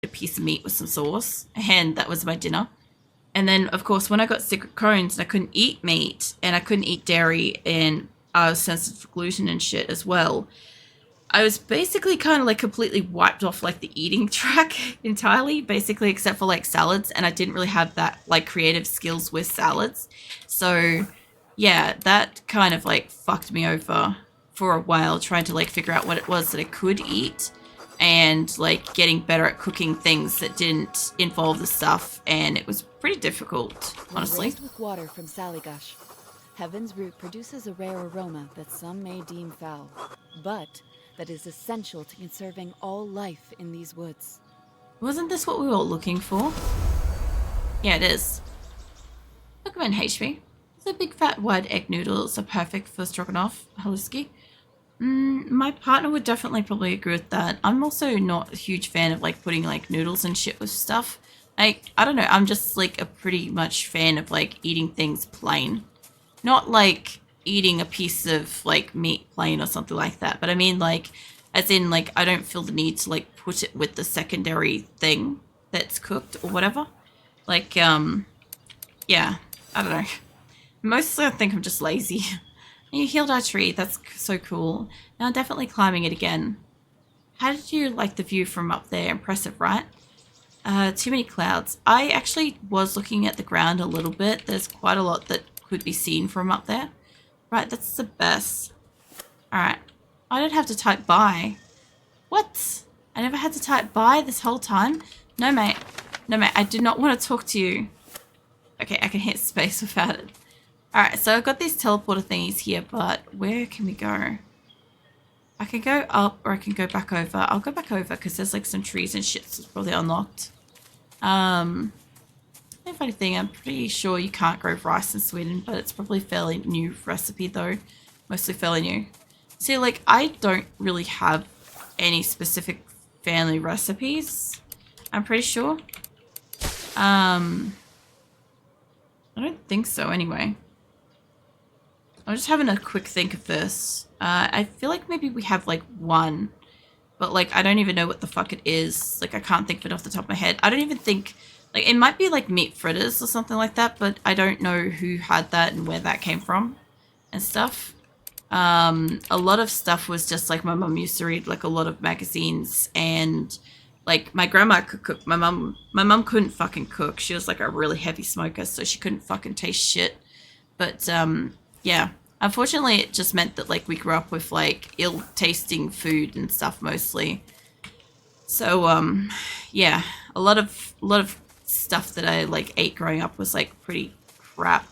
a piece of meat with some sauce, and that was my dinner. And then, of course, when I got sick of Crohn's and I couldn't eat meat and I couldn't eat dairy and I was sensitive to gluten and shit as well, I was basically kind of like completely wiped off like the eating track entirely, basically, except for like salads. And I didn't really have that like creative skills with salads. So, yeah, that kind of like fucked me over for a while trying to like figure out what it was that I could eat and like getting better at cooking things that didn't involve the stuff. And it was pretty difficult, When honestly. raised with water from Sallygush, Heaven's root produces a rare aroma that some may deem foul, but that is essential to conserving all life in these woods. Wasn't this what we were looking for? Yeah, it is. Recommend HP. The big fat wide egg noodles are perfect for stroganoff, Haliski. My partner would definitely probably agree with that. I'm also not a huge fan of like putting like noodles and shit with stuff. Like, I don't know, I'm just like a pretty much fan of like eating things plain. Not like eating a piece of like meat plain or something like that, but I mean like as in like I don't feel the need to like put it with the secondary thing that's cooked or whatever. Like yeah, I don't know. Mostly I think I'm just lazy. You healed our tree. That's so cool. Now I'm definitely climbing it again. How did you like the view from up there? Impressive, right? Too many clouds. I actually was looking at the ground a little bit. There's quite a lot that could be seen from up there. Right, that's the best. Alright. I don't have to type bye. What? I never had to type bye this whole time? No, mate. No, mate. I do not want to talk to you. Okay, I can hit space without it. Alright, so I've got these teleporter thingies here, but where can we go? I can go up or I can go back over. I'll go back over because there's like some trees and shit that's probably unlocked. The funny thing, I'm pretty sure you can't grow rice in Sweden, but it's probably a fairly new recipe though. Mostly fairly new. See, like, I don't really have any specific family recipes. I'm pretty sure. I don't think so anyway. I'm just having a quick think of this. I feel like maybe we have like one, but like I don't even know what the fuck it is. Like I can't think of it off the top of my head. I don't even think, like it might be like meat fritters or something like that, but I don't know who had that and where that came from and stuff. A lot of stuff was just like my mum used to read like a lot of magazines and like my grandma could cook. My mum couldn't fucking cook. She was like a really heavy smoker, so she couldn't fucking taste shit. But yeah, unfortunately, it just meant that like we grew up with like ill-tasting food and stuff mostly. So yeah, a lot of stuff that I like ate growing up was like pretty crap.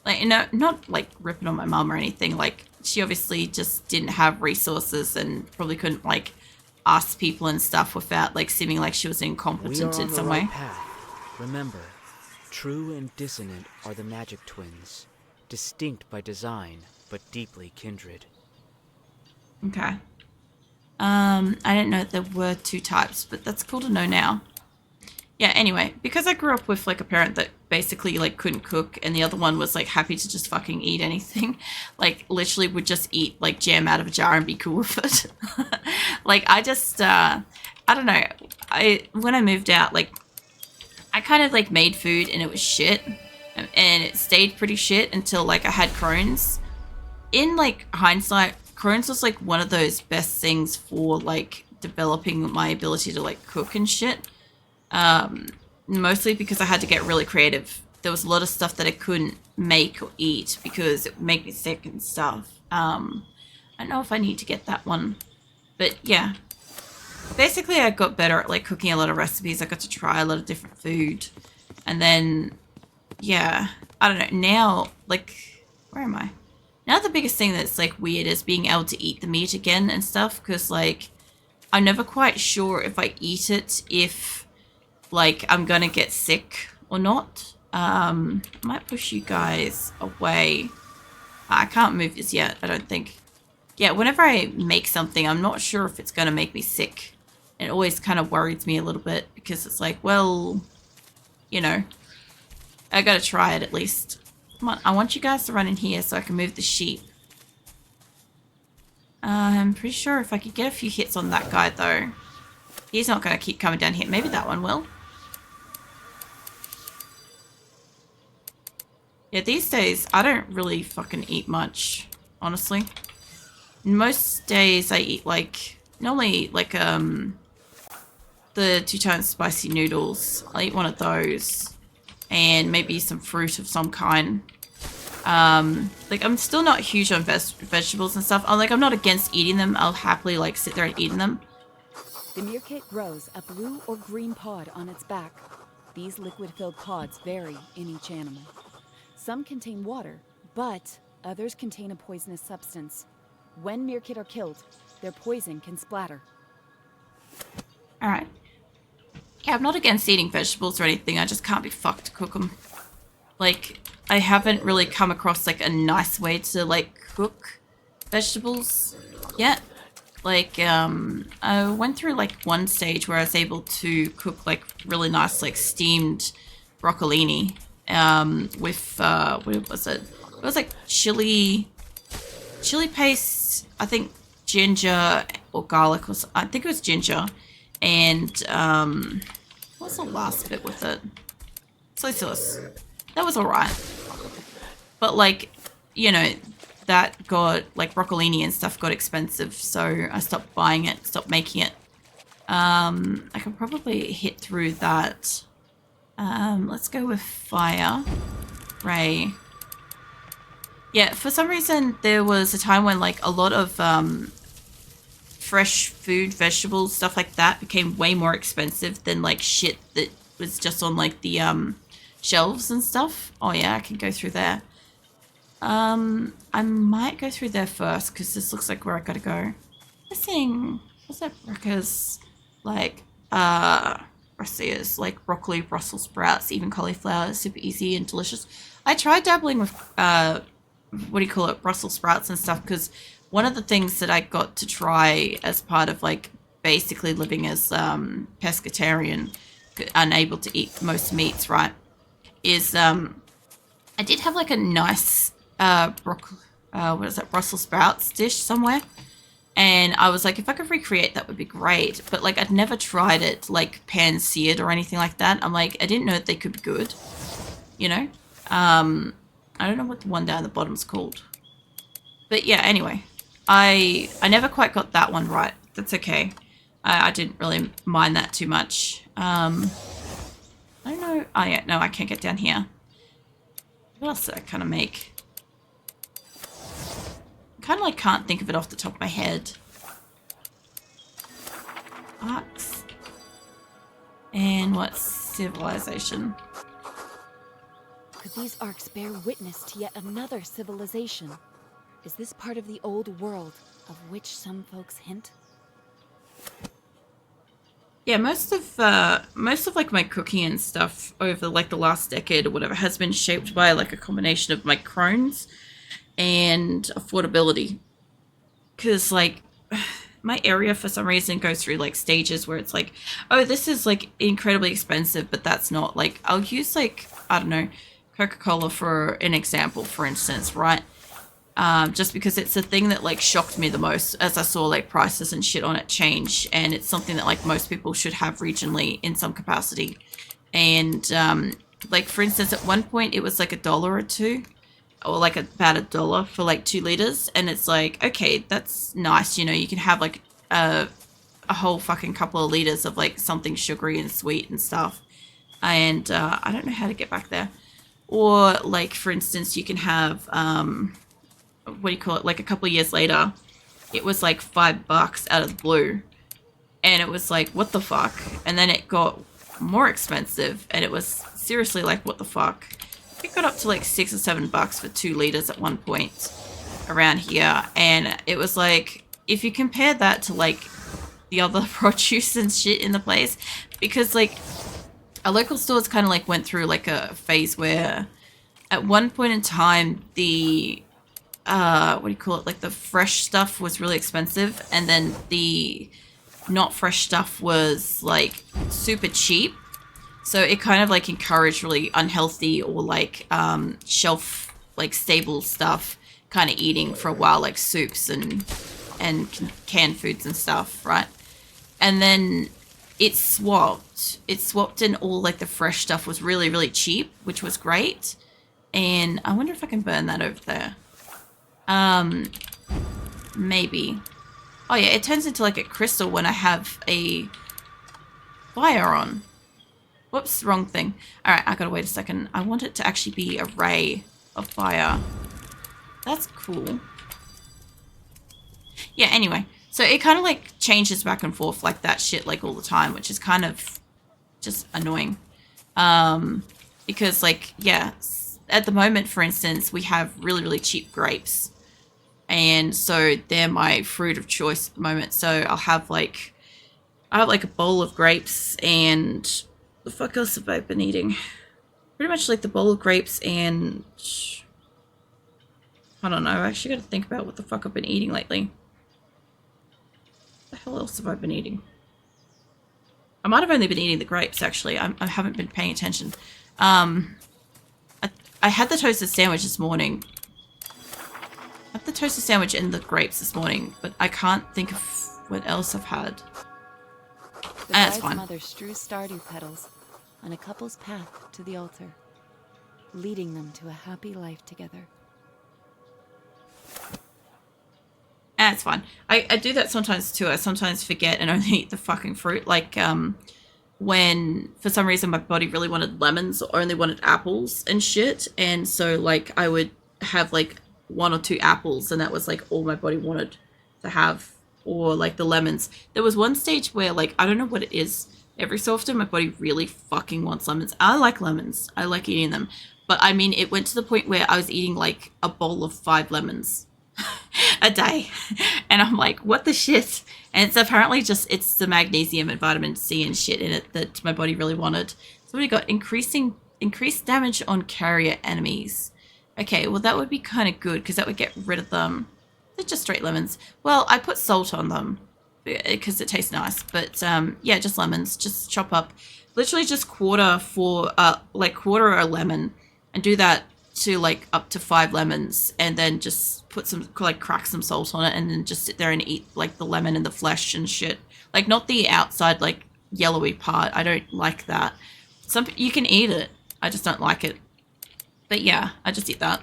Like, you know, not like ripping on my mum or anything. Like she obviously just didn't have resources and probably couldn't like ask people and stuff without like seeming like she was We are incompetent on in the some right way. path. Remember, true and dissonant are the magic twins, distinct by design, but deeply kindred. Okay. I didn't know there were two types, but that's cool to know now. Yeah, anyway, because I grew up with like a parent that basically like couldn't cook and the other one was like happy to just fucking eat anything, like literally would just eat like jam out of a jar and be cool with it. Like I just I don't know. I when I moved out, like I kind of like made food and it was shit. And it stayed pretty shit until like I had Crohn's. In like hindsight, Crohn's was like one of those best things for like developing my ability to like cook and shit. Mostly because I had to get really creative. There was a lot of stuff that I couldn't make or eat because it would make me sick and stuff. I don't know if I need to get that one, but yeah. Basically, I got better at like cooking a lot of recipes. I got to try a lot of different food, and then yeah, I don't know. Now, like, where am I? Now the biggest thing that's like weird is being able to eat the meat again and stuff because like I'm never quite sure if I eat it if like I'm gonna get sick or not. I might push you guys away. I can't move this yet, I don't think. Yeah, whenever I make something, I'm not sure if it's gonna make me sick. It always kind of worries me a little bit because it's like, well, you know, I gotta try it at least. Come on, I want you guys to run in here so I can move the sheep. I'm pretty sure if I could get a few hits on that guy though. He's not going to keep coming down here. Maybe that one will. Yeah, these days, I don't really fucking eat much, honestly. Most days I eat, like, normally, like, the 2 times spicy noodles. I'll eat one of those. And maybe some fruit of some kind. Like, I'm still not huge on vegetables and stuff. I'm not against eating them. I'll happily, like, sit there and eat them. The meerkat grows a blue or green pod on its back. These liquid-filled pods vary in each animal. Some contain water, but others contain a poisonous substance. When meerkat are killed, their poison can splatter. Alright. Yeah, I'm not against eating vegetables or anything. I just can't be fucked to cook them. Like, I haven't really come across, like, a nice way to, like, cook vegetables yet. Like, I went through, like, one stage where I was able to cook, like, really nice, like, steamed broccolini, with, what was it? It was, like, chili paste, I think ginger or garlic, I think it was ginger, and, what was the last bit with it? Soy sauce. That was alright. But, like, you know, that got, like, broccolini and stuff got expensive, so I stopped buying it, stopped making it. I can probably hit through that. Let's go with fire. Ray. Yeah, for some reason, there was a time when, like, a lot of, fresh food, vegetables, stuff like that became way more expensive than, like, shit that was just on, like, the, shelves and stuff. Oh, yeah, I can go through there. I might go through there first, because this looks like where I gotta go. This thing, what's that? Breakfast, like, brassicas, like broccoli, Brussels sprouts, even cauliflower, super easy and delicious. I tried dabbling with, what do you call it, Brussels sprouts and stuff, because one of the things that I got to try as part of, like, basically living as, pescatarian, unable to eat most meats, right, is, I did have, like, a nice, what is that, Brussels sprouts dish somewhere. And I was like, if I could recreate that would be great. But, like, I'd never tried it, like, pan-seared or anything like that. I'm like, I didn't know that they could be good, you know? I don't know what the one down the bottom's called. But, yeah, anyway. I never quite got that one right. That's okay. I didn't really mind that too much. I don't know. Oh, yeah, no, I can't get down here. What else did I kind of make? Kind of like can't think of it off the top of my head. Arcs. And what? Civilization. Could these arcs bear witness to yet another civilization? Is this part of the old world of which some folks hint? Yeah, most of like my cooking and stuff over like the last decade or whatever has been shaped by like a combination of my Crohn's and affordability. Because like my area for some reason goes through like stages where it's like, oh, this is like incredibly expensive, but that's not. Like I'll use like, I don't know, Coca-Cola for an example, for instance, right? Just because it's the thing that like shocked me the most as I saw like prices and shit on it change, and it's something that like most people should have regionally in some capacity. And like for instance, at one point it was like $1 or $2, or like about $1 for like 2 liters, and it's like, okay, that's nice, you know, you can have like a whole fucking couple of liters of like something sugary and sweet and stuff. And I don't know how to get back there. Or like for instance, you can have what do you call it, like a couple of years later it was like $5 out of the blue, and it was like, what the fuck? And then it got more expensive, and it was seriously like, what the fuck? It got up to like $6 or $7 for 2 liters at one point around here. And it was like, if you compare that to like the other produce and shit in the place, because like our local stores kind of like went through like a phase where at one point in time the what do you call it, like the fresh stuff was really expensive, and then the not fresh stuff was like super cheap. So it kind of like encouraged really unhealthy or like shelf like stable stuff kind of eating for a while, like soups and canned foods and stuff, right? And then it swapped. It swapped and all like the fresh stuff was really, really cheap, which was great. And I wonder if I can burn that over there. Maybe. Oh yeah, it turns into like a crystal when I have a fire on. Whoops, wrong thing. Alright, I gotta wait a second. I want it to actually be a ray of fire. That's cool. Yeah, anyway. So it kind of like changes back and forth like that shit like all the time, which is kind of just annoying. Because like, yeah, at the moment, for instance, we have really, really cheap grapes. And so they're my fruit of choice at the moment. So I have like a bowl of grapes and the fuck else have I been eating? Pretty much like the bowl of grapes and I don't know. I actually got to think about what the fuck I've been eating lately. What the hell else have I been eating? I might have only been eating the grapes actually. I haven't been paying attention. I had the toasted sandwich this morning. I had the toasted sandwich and the grapes this morning, but I can't think of what else I've had. The That's bride's fine. mother strews stardew petals on a couple's path to the altar, leading them to a happy life together. It's fine. I do that sometimes too. I sometimes forget and only eat the fucking fruit. Like, when for some reason my body really wanted lemons or only wanted apples and shit. And so like I would have like 1 or 2 apples and that was like all my body wanted to have. Or like the lemons. There was one stage where like, I don't know what it is. Every so often my body really fucking wants lemons. I like lemons. I like eating them. But I mean, it went to the point where I was eating like a bowl of 5 lemons a day. And I'm like, what the shit? And it's apparently just, it's the magnesium and vitamin C and shit in it that my body really wanted. So we got increased damage on carrier enemies. Okay, well that would be kind of good because that would get rid of them. They're just straight lemons. Well, I put salt on them because it tastes nice. But yeah, just lemons. Just chop up. Literally just quarter a lemon and do that to like up to 5 lemons and then just put some like crack some salt on it and then just sit there and eat like the lemon and the flesh and shit. Like not the outside like yellowy part. I don't like that. You can eat it. I just don't like it. But yeah, I just eat that.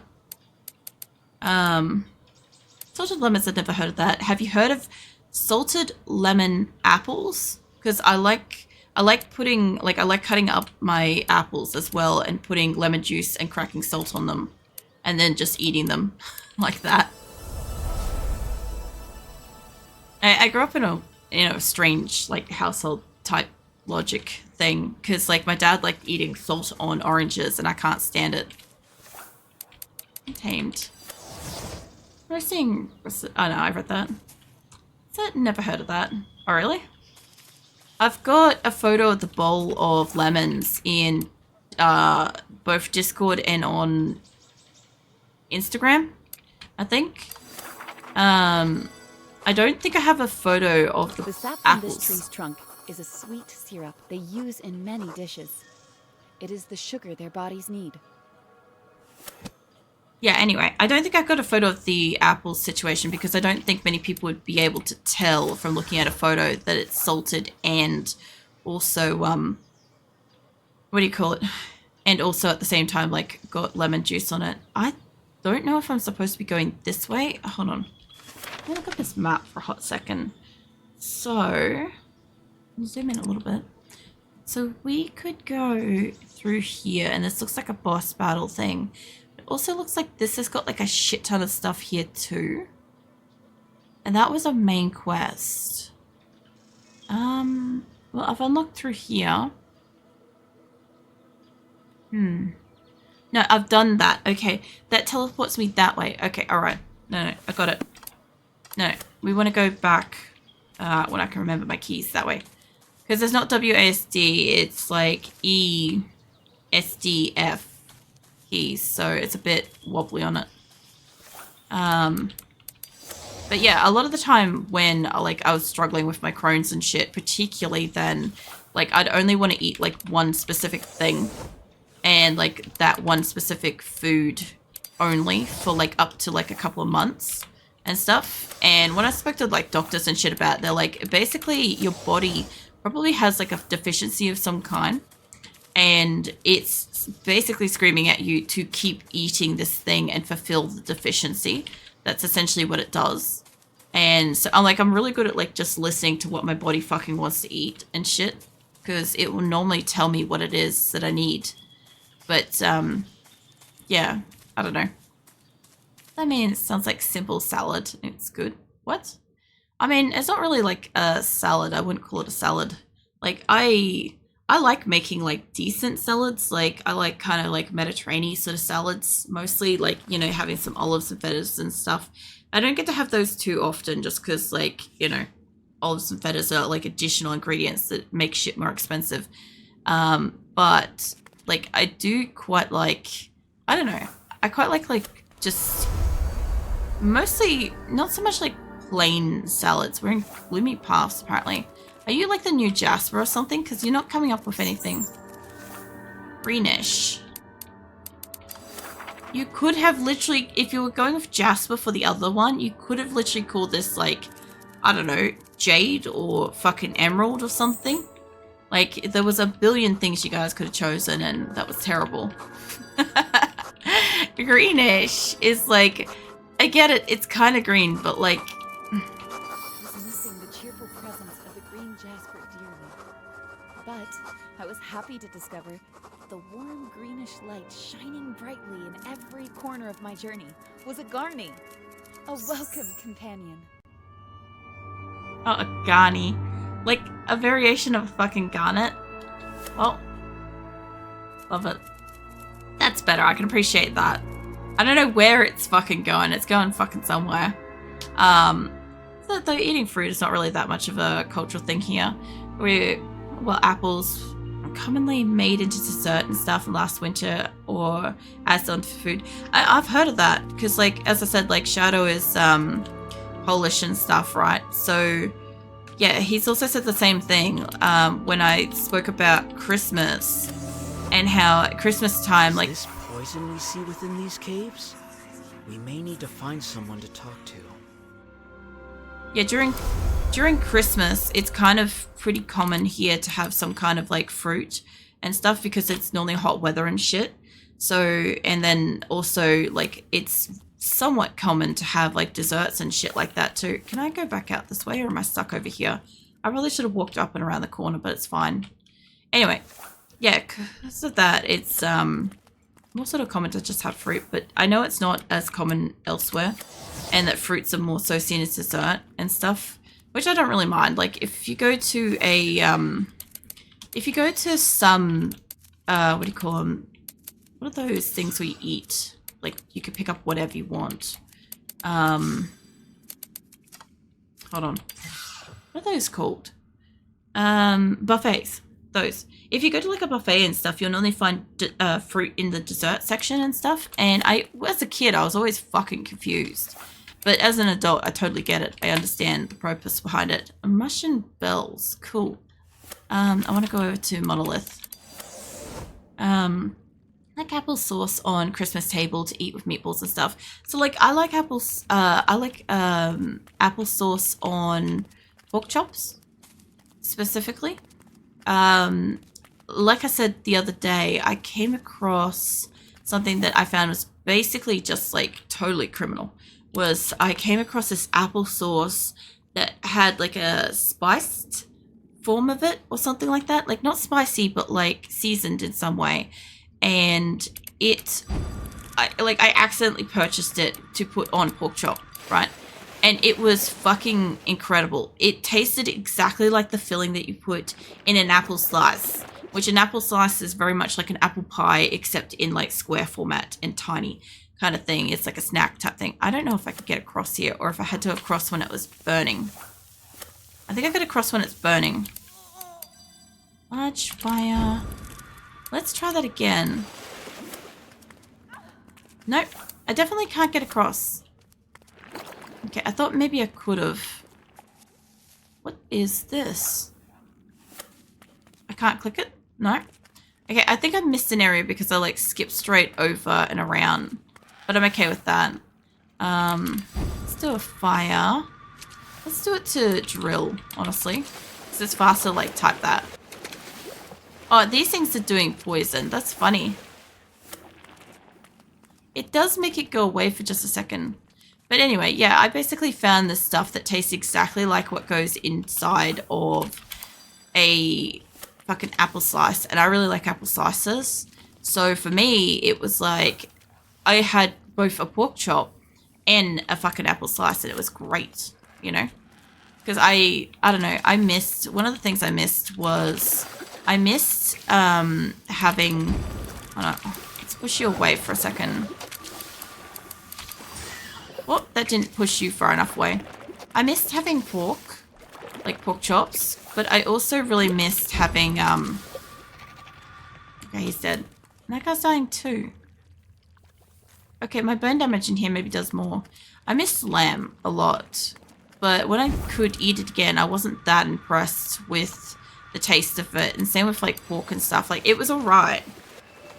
Salted lemons, I've never heard of that. Have you heard of salted lemon apples? Because I like cutting up my apples as well and putting lemon juice and cracking salt on them and then just eating them like that. I grew up in a strange like household type logic thing because like my dad liked eating salt on oranges and I can't stand it. Tamed. Roasting. Oh no, I read that. Never heard of that. Oh really? I've got a photo of the bowl of lemons in both Discord and on Instagram, I think. I don't think I have a photo of the sap from apples. this tree's trunk is a sweet syrup they use in many dishes. It is the sugar their bodies need. Yeah, anyway, I don't think I've got a photo of the apple situation because I don't think many people would be able to tell from looking at a photo that it's salted and also, what do you call it? And also at the same time, like, got lemon juice on it. I don't know if I'm supposed to be going this way. Hold on. Let me look at this map for a hot second. So, zoom in a little bit. So we could go through here and this looks like a boss battle thing. Also looks like this has got like a shit ton of stuff here too. And that was a main quest. Well, I've unlocked through here. No, I've done that. Okay, that teleports me that way. Okay, alright. No, I got it. No, we want to go back when I can remember my keys that way. Because it's not WASD, it's like ESDF. Keys, so it's a bit wobbly on it. But yeah, a lot of the time when I was struggling with my Crohn's and shit, particularly then, like I'd only want to eat like one specific thing and like that one specific food only for like up to like a couple of months and stuff. And when I spoke to like doctors and shit about it, they're like, basically your body probably has like a deficiency of some kind. And it's basically screaming at you to keep eating this thing and fulfill the deficiency. That's essentially what it does. And so I'm really good at like just listening to what my body fucking wants to eat and shit. Because it will normally tell me what it is that I need. But, yeah, I don't know. I mean, it sounds like simple salad. It's good. What? I mean, it's not really like a salad. I wouldn't call it a salad. Like, I like making like decent salads. Like, I like kind of like Mediterranean sort of salads. Mostly like, you know, having some olives and fetas and stuff. I don't get to have those too often just because like, you know, olives and fetas are like additional ingredients that make shit more expensive. But like I do quite like, I don't know, I quite like just mostly not so much like plain salads. We're in gloomy paths apparently. Are you like the new Jasper or something? Because you're not coming up with anything. Greenish. You could have literally, if you were going with Jasper for the other one, you could have literally called this like, I don't know, Jade or fucking Emerald or something. Like, there was a billion things you guys could have chosen, and that was terrible. Greenish is like, I get it, it's kind of green, but like... I was missing the cheerful presence of the green jasper dearly. But I was happy to discover the warm greenish light shining brightly in every corner of my journey was a Garni, a welcome companion. Oh, a Garni. Like, a variation of a fucking garnet. Well, love it. That's better, I can appreciate that. I don't know where it's fucking going. It's going fucking somewhere. So though eating fruit is not really that much of a cultural thing here. Well, apples are commonly made into dessert and stuff last winter or as on food. I've heard of that because, like, as I said, like Shadow is Polish and stuff, right? So yeah, he's also said the same thing when I spoke about Christmas and how at Christmas time, like, Is this poison we see within these caves? We may need to find someone to talk to. yeah, during Christmas, it's kind of pretty common here to have some kind of like fruit and stuff because it's normally hot weather and shit. So, and then also like it's somewhat common to have like desserts and shit like that too. Can I go back out this way or am I stuck over here? I really should have walked up and around the corner, but it's fine. Anyway, yeah, because of that, it's more sort of common to just have fruit, but I know it's not as common elsewhere and that fruits are more so seen as dessert and stuff, which I don't really mind. Like if you go to a, if you go to some, what do you call them? What are those things where you eat? Like, you could pick up whatever you want. Hold on. What are those called? Buffets. Those. If you go to, like, a buffet and stuff, you'll normally find fruit in the dessert section and stuff. And as a kid, I was always fucking confused. But as an adult, I totally get it. I understand the purpose behind it. Mushroom bells. Cool. I want to go over to Monolith. Like apple sauce on Christmas table to eat with meatballs and stuff. So like I like apples. I like apple sauce on pork chops specifically. Like I said the other day, I came across something that I found was basically just like totally criminal. Was I came across this apple sauce that had like a spiced form of it or something like that. Like not spicy, but like seasoned in some way. And I accidentally purchased it to put on pork chop, right? And it was fucking incredible. It tasted exactly like the filling that you put in an apple slice, which an apple slice is very much like an apple pie, except in like square format and tiny kind of thing. It's like a snack type thing. I don't know if I could get across here or if I had to across when it was burning. I think I got across when it's burning. Large fire. Let's try that again. Nope. I definitely can't get across. Okay, I thought maybe I could have. What is this? I can't click it? No? Okay, I think I missed an area because I like skipped straight over and around. But I'm okay with that. Let's do a fire. Let's do it to drill, honestly. Because it's faster to, like, type that. Oh, these things are doing poison. That's funny. It does make it go away for just a second. But anyway, yeah, I basically found this stuff that tastes exactly like what goes inside of a fucking apple slice. And I really like apple slices. So for me, it was like I had both a pork chop and a fucking apple slice, and it was great, you know? Because I don't know, I missed, one of the things I missed was, I missed having, hold on, let's push you away for a second. Well, that didn't push you far enough away. I missed having pork, like pork chops, but I also really missed having, okay, he's dead. And that guy's dying too. Okay, my burn damage in here maybe does more. I missed lamb a lot, but when I could eat it again, I wasn't that impressed with the taste of it. And same with like pork and stuff. Like, it was alright,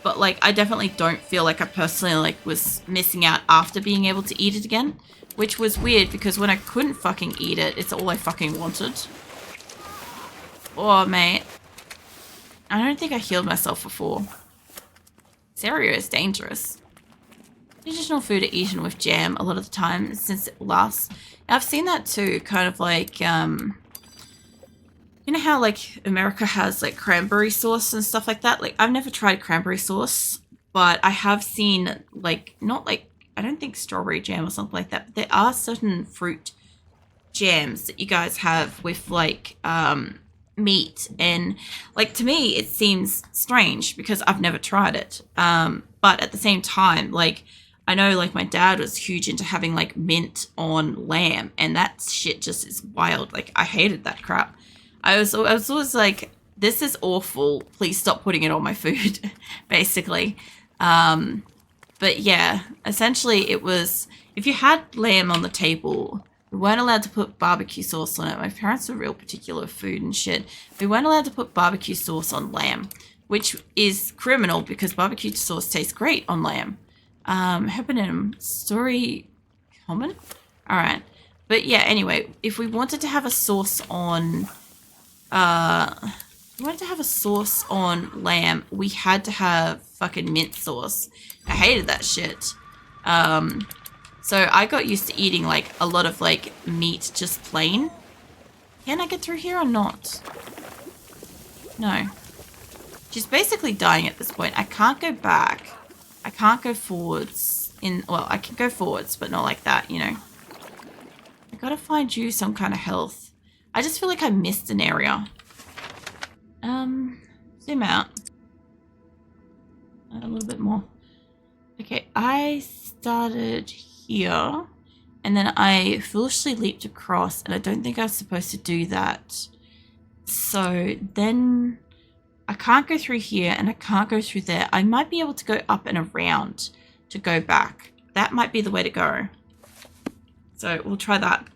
but like I definitely don't feel like I personally like was missing out after being able to eat it again, which was weird because when I couldn't fucking eat it, it's all I fucking wanted. Oh, mate. I don't think I healed myself before. This area is dangerous. Traditional food are eaten with jam a lot of the time since it lasts. I've seen that too, kind of like, you know how like America has like cranberry sauce and stuff like that? Like, I've never tried cranberry sauce, but I have seen like, not like, I don't think strawberry jam or something like that, but there are certain fruit jams that you guys have with like, meat, and like to me it seems strange because I've never tried it, but at the same time, like, I know like my dad was huge into having like mint on lamb, and that shit just is wild. Like, I hated that crap. I was always like, this is awful, please stop putting it on my food. Basically. But yeah, essentially it was, if you had lamb on the table, we weren't allowed to put barbecue sauce on it. My parents were real particular with food and shit. We weren't allowed to put barbecue sauce on lamb, which is criminal because barbecue sauce tastes great on lamb. Hepanym story common? Alright. But yeah, anyway, if we wanted to have a sauce on, lamb, we had to have fucking mint sauce. I hated that shit. So I got used to eating like a lot of like meat just plain. Can I get through here or not? No. She's basically dying at this point. I can't go back. I can't go forwards. Well, I can go forwards, but not like that, you know. I gotta find you some kind of health. I just feel like I missed an area. Zoom out. A little bit more. Okay, I started here, and then I foolishly leaped across, and I don't think I was supposed to do that. So then I can't go through here, and I can't go through there. I might be able to go up and around to go back. That might be the way to go. So we'll try that.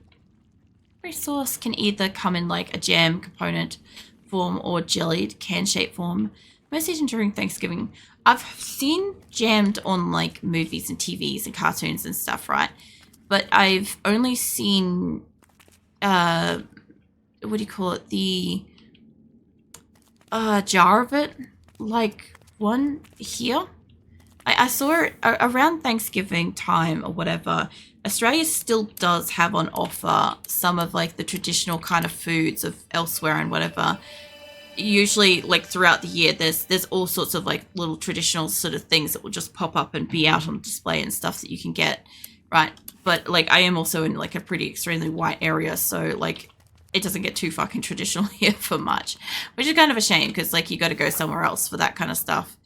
Every sauce can either come in like a jam component form or jellied can shape form. Most eaten during Thanksgiving. I've seen jammed on like movies and TVs and cartoons and stuff, right? But I've only seen, what do you call it? The jar of it, like one here. I saw it around Thanksgiving time or whatever. Australia still does have on offer some of like the traditional kind of foods of elsewhere and whatever. Usually like throughout the year there's all sorts of like little traditional sort of things that will just pop up and be out on display and stuff that you can get, right? But like I am also in like a pretty extremely white area, so like it doesn't get too fucking traditional here for much, which is kind of a shame because like you got to go somewhere else for that kind of stuff.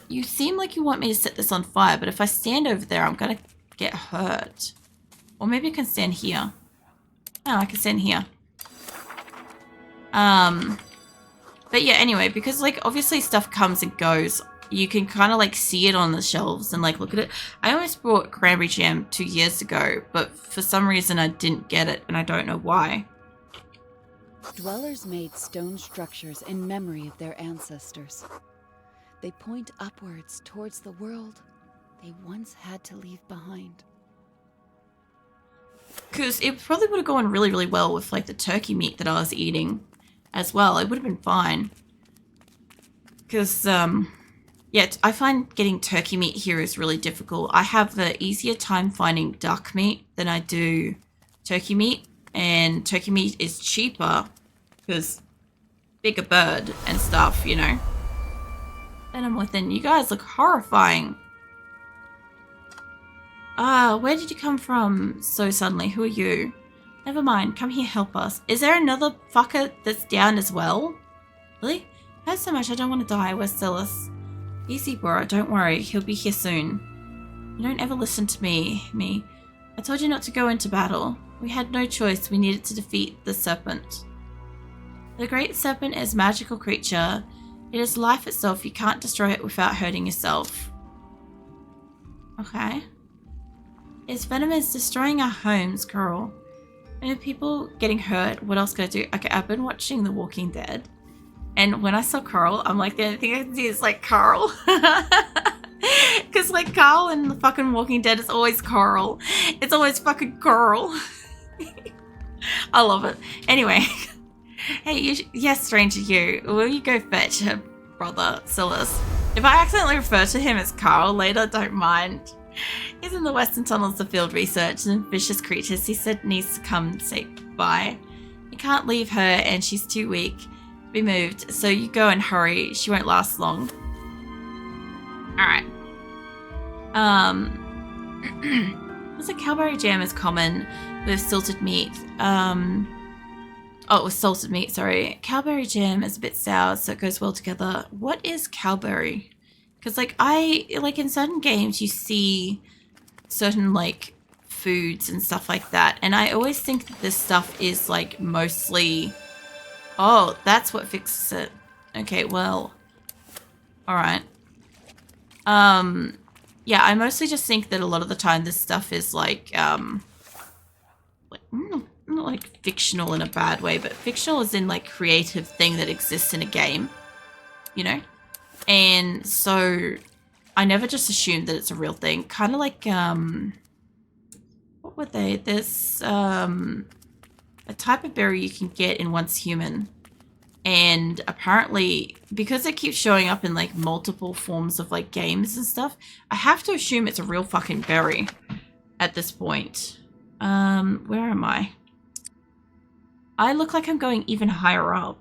You seem like you want me to set this on fire, but if I stand over there I'm gonna get hurt. Or maybe I can stand here. Oh, I can stand here. But yeah, anyway, because like obviously stuff comes and goes, you can kind of like see it on the shelves and like look at it. I almost bought cranberry jam 2 years ago, but for some reason I didn't get it and I don't know why. Dwellers made stone structures in memory of their ancestors. They point upwards towards the world they once had to leave behind. Because it probably would have gone really, really well with like the turkey meat that I was eating as well. It would have been fine. Because, yeah, I find getting turkey meat here is really difficult. I have the easier time finding duck meat than I do turkey meat. And turkey meat is cheaper because bigger bird and stuff, you know. And I'm within. You guys look horrifying. Where did you come from so suddenly? Who are you? Never mind, come here, help us. Is there another fucker that's down as well? Really? Hurts so much I don't want to die. Where's Silas? Easy, bro, don't worry, he'll be here soon. You don't ever listen to me. I told you not to go into battle. We had no choice, we needed to defeat the serpent. The great serpent is a magical creature. It is life itself, you can't destroy it without hurting yourself. Okay. Its venom is destroying our homes, Coral. And if people getting hurt, what else could I do? Okay, I've been watching The Walking Dead. And when I saw Coral, I'm like, the only thing I can see is like Coral. Because like Carl in the fucking Walking Dead is always Coral. It's always fucking Coral. I love it. Anyway. Hey, yes, stranger you. Will you go fetch her brother, Silas? If I accidentally refer to him as Carl later, don't mind. He's in the western tunnels of field research and vicious creatures he said needs to come say bye. You can't leave her and she's too weak to be moved, so you go and hurry. She won't last long. Alright. What's a cowberry jam is common with salted meat. Oh, with salted meat, sorry. Cowberry jam is a bit sour, so it goes well together. What is cowberry? Because, like, in certain games, you see certain, like, foods and stuff like that. And I always think that this stuff is, like, mostly... Oh, that's what fixes it. Okay, well... Alright. Yeah, I mostly just think that a lot of the time this stuff is, like, not like, fictional in a bad way, but fictional is in, like, creative thing that exists in a game. You know? And so I never just assumed that it's a real thing. Kind of like, what were they? There's a type of berry you can get in Once Human. And apparently, because it keeps showing up in like multiple forms of like games and stuff, I have to assume it's a real fucking berry at this point. Where am I? I look like I'm going even higher up.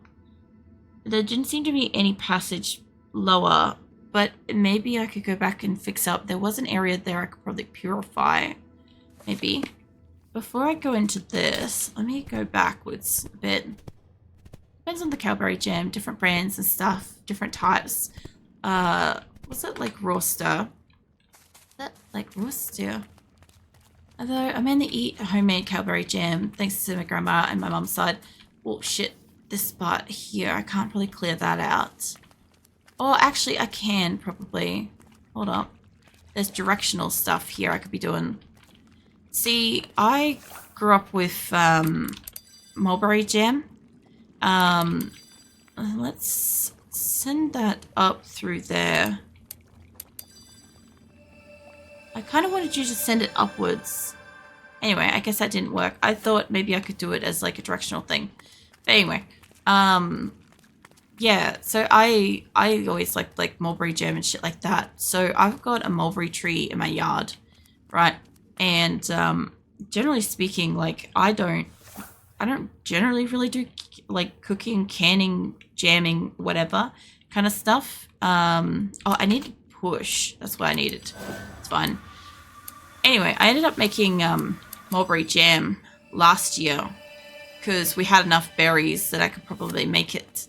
There didn't seem to be any passage lower, but maybe I could go back and fix up. There was an area there I could probably purify, maybe. Before I go into this, let me go backwards a bit. Depends on the cowberry jam, different brands and stuff, different types. Was it like raw stir? Is that like raw stir? Although I mainly eat homemade cowberry jam thanks to my grandma and my mum's side. Oh shit, this spot here, I can't really clear that out. Oh, actually, I can probably. Hold up. There's directional stuff here I could be doing. See, I grew up with mulberry jam. Let's send that up through there. I kind of wanted you to send it upwards. Anyway, I guess that didn't work. I thought maybe I could do it as like a directional thing. But anyway, yeah, so I always liked like mulberry jam and shit like that. So I've got a mulberry tree in my yard, right? And generally speaking, like I don't generally really do like cooking, canning, jamming, whatever kind of stuff. Oh, I need to push. That's what I needed. It's fine. Anyway, I ended up making mulberry jam last year because we had enough berries that I could probably make it.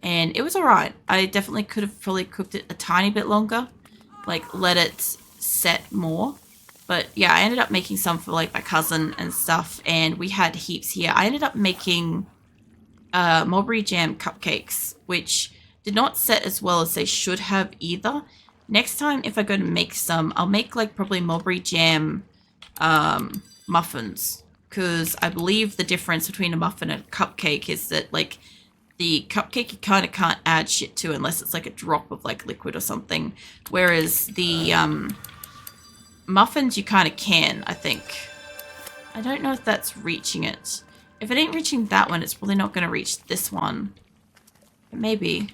And it was alright. I definitely could have probably cooked it a tiny bit longer. Like, let it set more. But yeah, I ended up making some for like my cousin and stuff. And we had heaps here. I ended up making mulberry jam cupcakes, which did not set as well as they should have either. Next time, if I go to make some, I'll make like probably mulberry jam muffins. Because I believe the difference between a muffin and a cupcake is that like the cupcake you kind of can't add shit to unless it's like a drop of like liquid or something. Whereas the muffins you kind of can, I think. I don't know if that's reaching it. If it ain't reaching that one, it's probably not going to reach this one. But maybe.